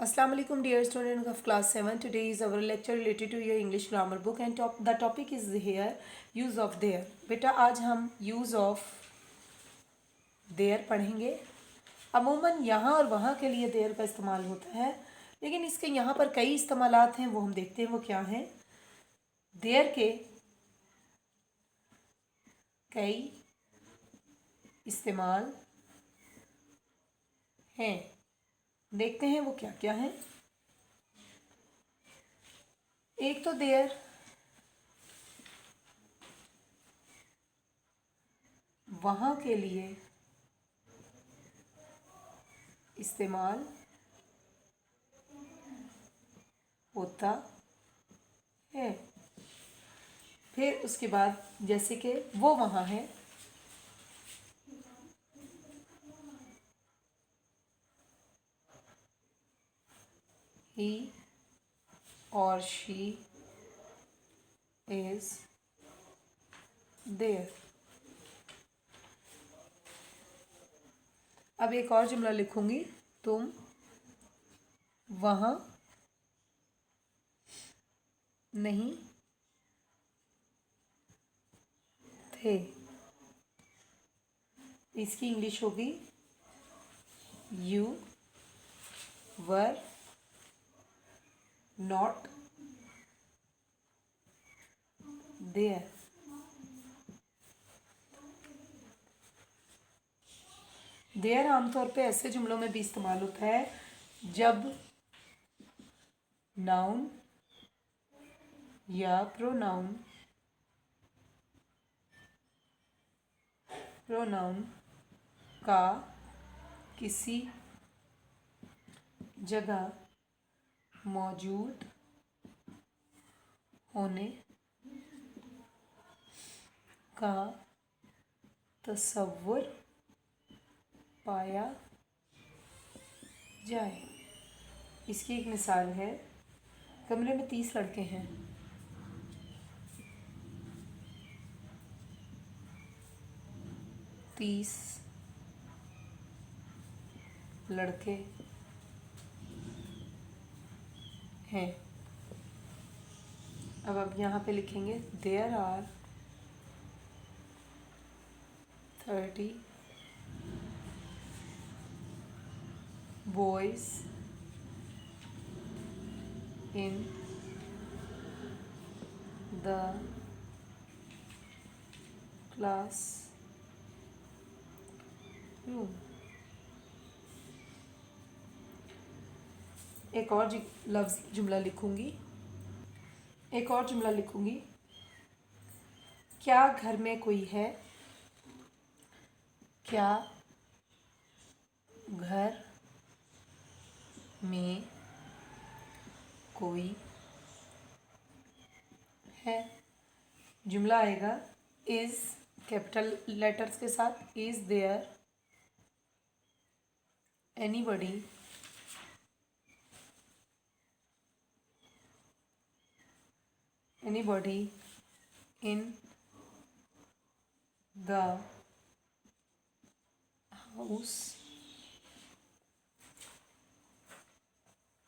Assalamu alaikum dear students of class 7. Today is our lecture related to your English grammar book and the topic is here use of there. बेटा आज हम use of there पढ़ेंगे. अमूमन यहाँ और वहाँ के लिए there का इस्तेमाल होता है, लेकिन इसके यहाँ पर कई इस्तेमालात हैं, वो हम देखते हैं वो क्या हैं. there के कई इस्तेमाल हैं, देखते हैं वो क्या क्या हैं. एक तो देयर वहाँ के लिए इस्तेमाल होता है. फिर उसके बाद जैसे कि वो वहाँ है, he or she is there. अब एक और जुमला लिखूंगी, तुम वहाँ नहीं थे. इसकी इंग्लिश होगी you were not there. There आमतौर पे ऐसे जुमलों में भी इस्तेमाल होता है जब नाउन या प्रोनाउन का किसी जगह मौजूद होने का तसव्वुर पाया जाए. इसकी एक मिसाल है, कमरे में 30 लड़के हैं. 30 लड़के हैं. अब यहाँ पे लिखेंगे there are 30 boys in the class room. एक और जुमला लिखूंगी, क्या घर में कोई है? क्या घर में कोई है? जुमला आएगा इज कैपिटल लेटर्स के साथ. Is there anybody in the house.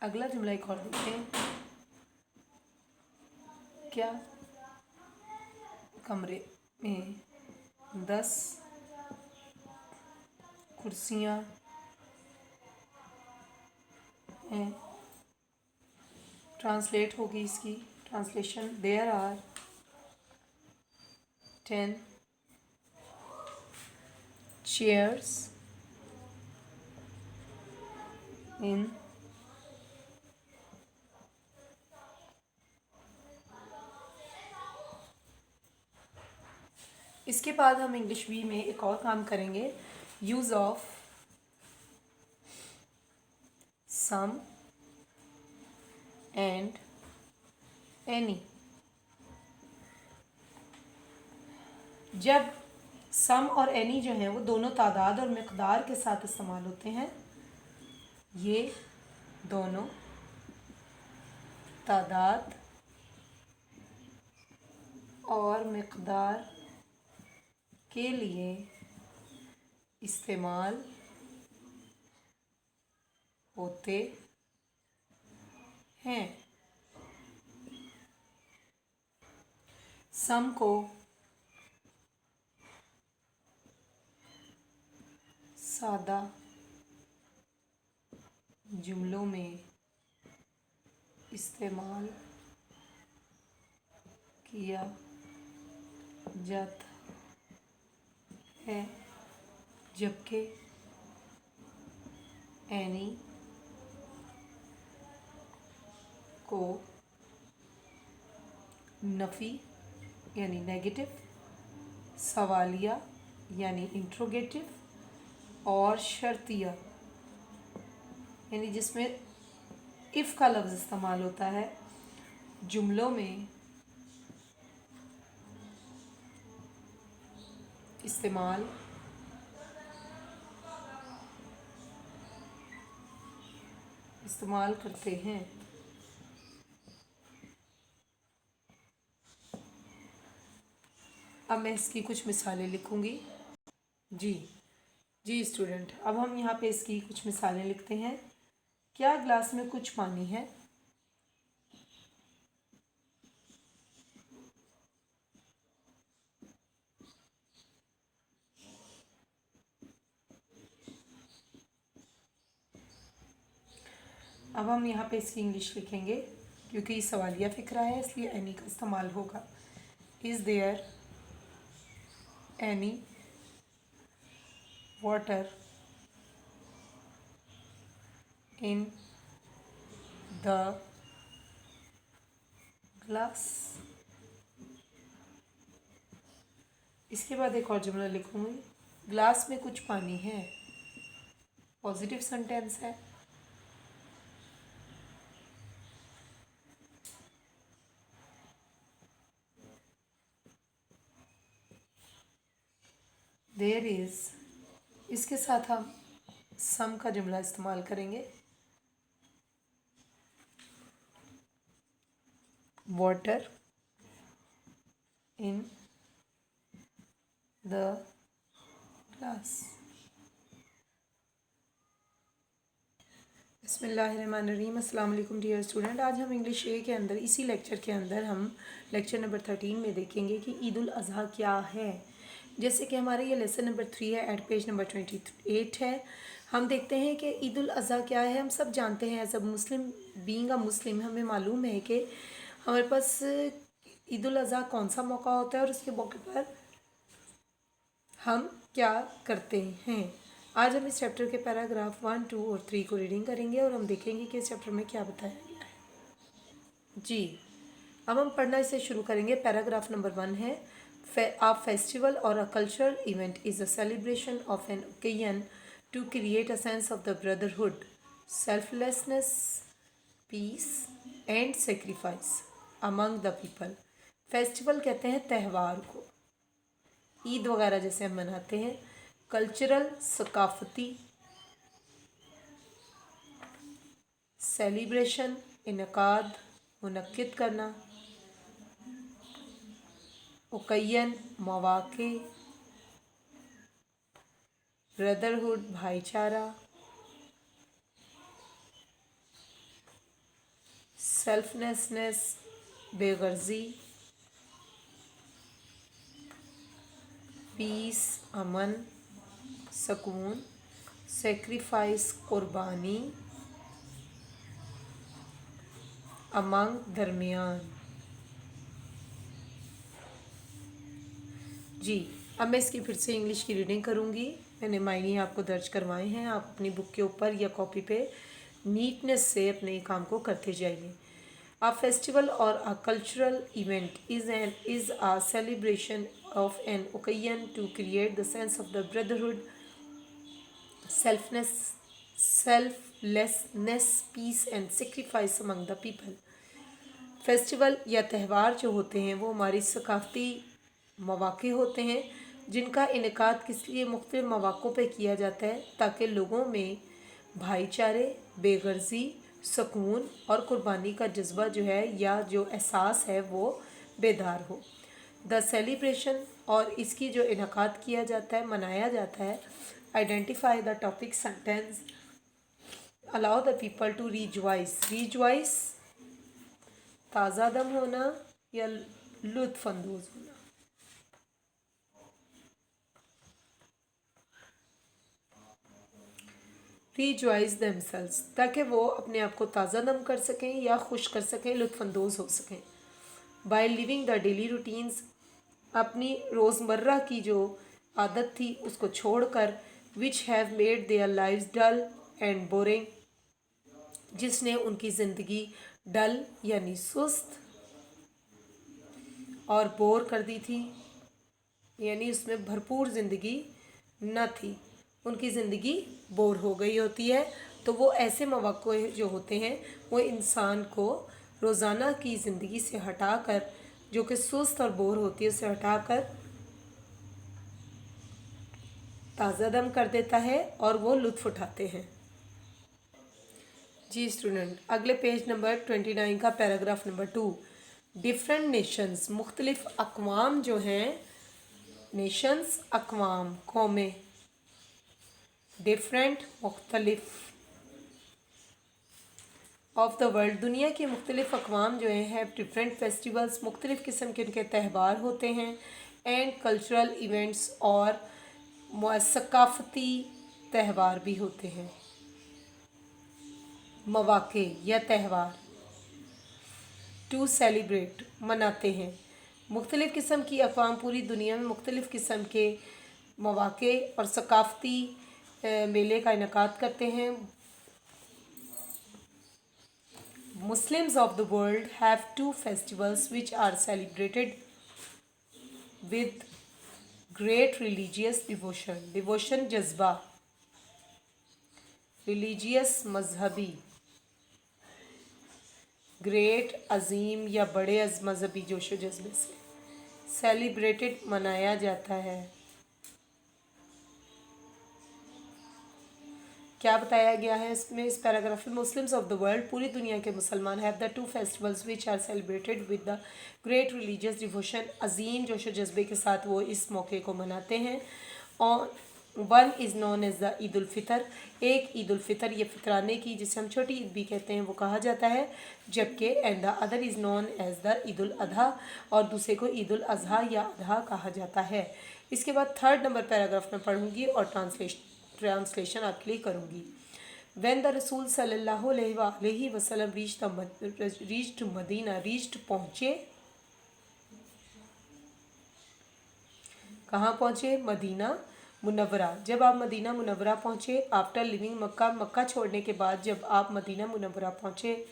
अगला जुमला एक और देखते हैं, क्या कमरे में 10 कुर्सियाँ हैं. ट्रांसलेट होगी इसकी translation, there are 10 chairs in इसके बाद हम इंग्लिश भी में एक और काम करेंगे, use of some and any. जब सम और एनी जो हैं वो दोनों तादाद और मिक़दार के साथ इस्तेमाल होते हैं, ये दोनों तादाद और मिक़दार के लिए इस्तेमाल होते हैं। सम को सादा जुमलों में इस्तेमाल किया जाता है, जबकि एनी को नफ़ी यानी नेगेटिव, सवालिया यानी इंट्रोगेटिव और शर्तिया यानी जिसमें इफ़ का लफ्ज़ इस्तेमाल होता है जुमलों में इस्तेमाल करते हैं। अब मैं इसकी कुछ मिसालें लिखूंगी। जी स्टूडेंट, अब हम यहाँ पे इसकी कुछ मिसालें लिखते हैं। क्या ग्लास में कुछ पानी है? अब हम यहाँ पे इसकी इंग्लिश लिखेंगे, क्योंकि सवालिया फ़िक्रा है इसलिए एनी का इस्तेमाल होगा। Is there any water in the glass? इसके बाद एक और जुमला लिखूंगी, ग्लास में कुछ पानी है। पॉजिटिव सेंटेंस है। देयर इज़, इसके साथ हम सम का जुमला इस्तेमाल करेंगे। Water in the glass. बिस्मिल्लाहिर्रहमानिर्रहीम। अस्सलाम वालेकुम डियर स्टूडेंट। आज हम इंग्लिश ए के अंदर इसी लेक्चर के अंदर हम लेक्चर नंबर 13 में देखेंगे कि ईद उल अज़हा क्या है। जैसे कि हमारे ये लेसन नंबर 3 है, एट पेज नंबर 28 है। हम देखते हैं कि ईद उल अज़हा क्या है। हम सब जानते हैं, as a Muslim, being a मुस्लिम, हमें मालूम है कि हमारे पास ईद उल अज़हा कौन सा मौका होता है और उसके मौके पर हम क्या करते हैं। आज हम इस चैप्टर के पैराग्राफ 1, 2 और 3 को रीडिंग करेंगे और हम देखेंगे कि इस चैप्टर में क्या बताया गया है। जी, अब हम पढ़ना इसे शुरू करेंगे। पैराग्राफ नंबर 1 है, A festival or a cultural event is a celebration of an occasion to create a sense of the brotherhood, selflessness, peace and sacrifice among the people. Festival कहते हैं त्यौहार को, ईद वगैरह जैसे हम मनाते हैं। कल्चरल सकाफती, सेलिब्रेशन इनकाद मुनक्किद करना, ओकैयन मौक़े, ब्रदरहुड भाईचारा, सेल्फलेसनेस बेगर्जी, पीस अमन सकून, सेक्रीफाइस कुर्बानी, अमंग दरमियान। जी, अब मैं इसकी फिर से इंग्लिश की रीडिंग करूँगी। मैंने मायने आपको दर्ज करवाए हैं, आप अपनी बुक के ऊपर या कॉपी पे नीटनेस से अपने काम को करते जाइए। A festival or a cultural event is a celebration of an occasion to create the sense of the brotherhood, selflessness, peace and sacrifice among the people. Festival या त्यौहार जो होते हैं वो हमारी सकाफ़ती मौक़े होते हैं जिनका इनेकाद किस लिए मुख्तलिफ़ मौक़ों पे किया जाता है ताकि लोगों में भाईचारे, बेगर्जी, सुकून और कुर्बानी का जज्बा जो है या जो एहसास है वो बेदार हो। द सेलिब्रेशन, और इसकी जो इनेकाद किया जाता है, मनाया जाता है। Identify the topic sentence, allow the people to rejoice. Rejoice ताज़ा दम होना या लुत्फ़अंदोज़ होना? रिजॉइस देमसेल्स, ताकि वो अपने आप को ताज़ा दम कर सकें या खुश कर सकें, लुत्फ़अंदोज़ हो सकें। By living the daily routines, अपनी रोज़मर्रा की जो आदत थी उसको छोड़कर, which have made their lives dull and boring, जिसने उनकी ज़िंदगी डल यानी सुस्त और बोर कर दी थी, यानी उसमें भरपूर ज़िंदगी न थी, उनकी ज़िंदगी बोर हो गई होती है। तो वो ऐसे मौक़े जो होते हैं वो इंसान को रोज़ाना की ज़िंदगी से हटाकर, जो कि सुस्त और बोर होती है, उसे हटाकर ताज़ा दम कर देता है और वो लुत्फ़ उठाते हैं। जी स्टूडेंट, अगले पेज नंबर 29 का पैराग्राफ नंबर 2, डिफरेंट नेशंस, मुख्तलिफ अक़वाम जो हैं, नेशंस अक़वाम, कौमें, डिफरेंट मुख्तलिफ, ऑफ द वर्ल्ड दुनिया के मुख्तलिफ अक़वाम जो हैं, हैव डिफरेंट फेस्टिवल्स, मुख्तलिफ़ किस्म के उनके त्यौहार होते हैं, एंड कल्चरल इवेंट्स, और सकाफ़ती त्यौहार भी होते हैं, मौक़े या त्यौहार। टू सेलिब्रेट, मनाते हैं। मुख्तलिफ़ किस्म की अक़वाम पूरी दुनिया में मुख्तलिफ़ किस्म के मौक़े और सकाफ़ती मेले का इनेकाद करते हैं। Muslims of the world have two festivals which are celebrated with great religious devotion. Devotion जज्बा, religious मजहबी, ग्रेट अजीम या बड़े मजहबी जोशो जज्बे से, सेलिब्रेटेड मनाया जाता है। क्या बताया गया है इसमें, इस पैराग्राफ में? मुस्लिम्स ऑफ द वर्ल्ड, पूरी दुनिया के मुसलमान, have the two festivals which are celebrated with the great religious devotion, अजीम जोशो जज्बे के साथ वो इस मौके को मनाते हैं। और one is known as the Eid ul Fitr, एक ईद उल फितर ये फितराने की, जिसे हम छोटी ईद भी कहते हैं, वो कहा जाता है, जबकि and the other is known as the Eid ul Adha, और दूसरे को ईद उल अजहा या अधा कहा जाता है। इसके बाद थर्ड नंबर पैराग्राफ में पढ़ूंगी और ट्रांसलेशन आपके लिए करूँगी। When the रसूल सल्लल्लाहु अलैहि वसल्लम reached मदीना, reached पहुँचे, कहाँ पहुँचे? Medina Munawwara. जब आप मदीना मुनव्वरा पहुँचे, आफ्टर लिविंग मक्का, मक्का छोड़ने के बाद जब आप मदीना मुनव्वरा पहुँचे,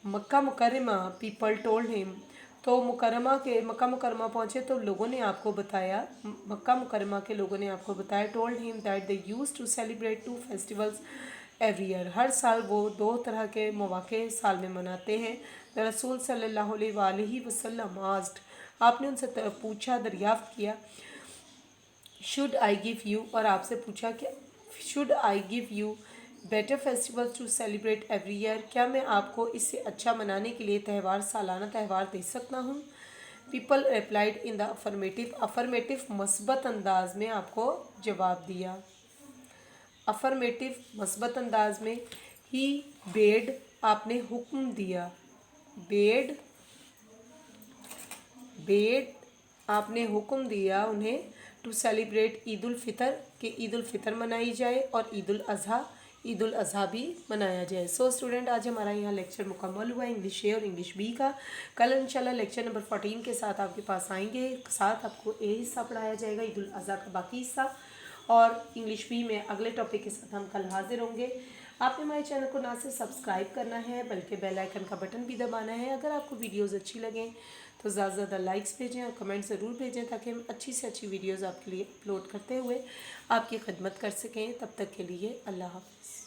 मक्का मुकर्रमा, पीपल टोल्ड हिम, तो मक्का मुकरमा पहुँचे तो लोगों ने आपको बताया, मक्का मुकरमा के लोगों ने आपको बताया, told him that they used to celebrate two festivals every year, हर साल वो दो तरह के मौक़े साल में मनाते हैं। द रसूल सल्लल्लाहु अलैहि वसल्लम आस्क्ड, आपने उनसे पूछा, दरियाफ़्त किया, शुड आई गिव यू, और आपसे पूछा कि should I give you better festivals to celebrate every year, क्या मैं आपको इससे अच्छा मनाने के लिए त्यौहार, सालाना त्यौहार दे सकता हूँ? People replied in the affirmative, affirmative मस्बत अंदाज में आपको जवाब दिया। अफर्मेटिव मस्बत अंदाज में, ही बेड, आपने हुक्म दिया, बेड आपने हुक्म दिया उन्हें, टू सेलिब्रेट ईद उल फितर, कि ईद उल फितर मनाई जाए और ईद उल अज़हा भी मनाया जाए। सो स्टूडेंट, आज हमारा यहाँ लेक्चर मुकम्मल हुआ इंग्लिश ए और इंग्लिश बी का। कल इंशाल्लाह लेक्चर नंबर 14 के साथ आपके पास आएंगे, साथ आपको ए हिस्सा पढ़ाया जाएगा, ईद उल अज़हा का बाकी हिस्सा, और इंग्लिश बी में अगले टॉपिक के साथ हम कल हाजिर होंगे। आपने हमारे चैनल को ना सिर्फ सब्सक्राइब करना है बल्कि बेल आइकन का बटन भी दबाना है। अगर आपको वीडियोज़ अच्छी लगें तो ज़्यादा से ज़्यादा लाइक्स भेजें और कमेंट ज़रूर भेजें, ताकि हम अच्छी से अच्छी वीडियोज़ आपके लिए अपलोड करते हुए आपकी खिदमत कर सकें। तब तक के लिए अल्लाह हाफ़िज़।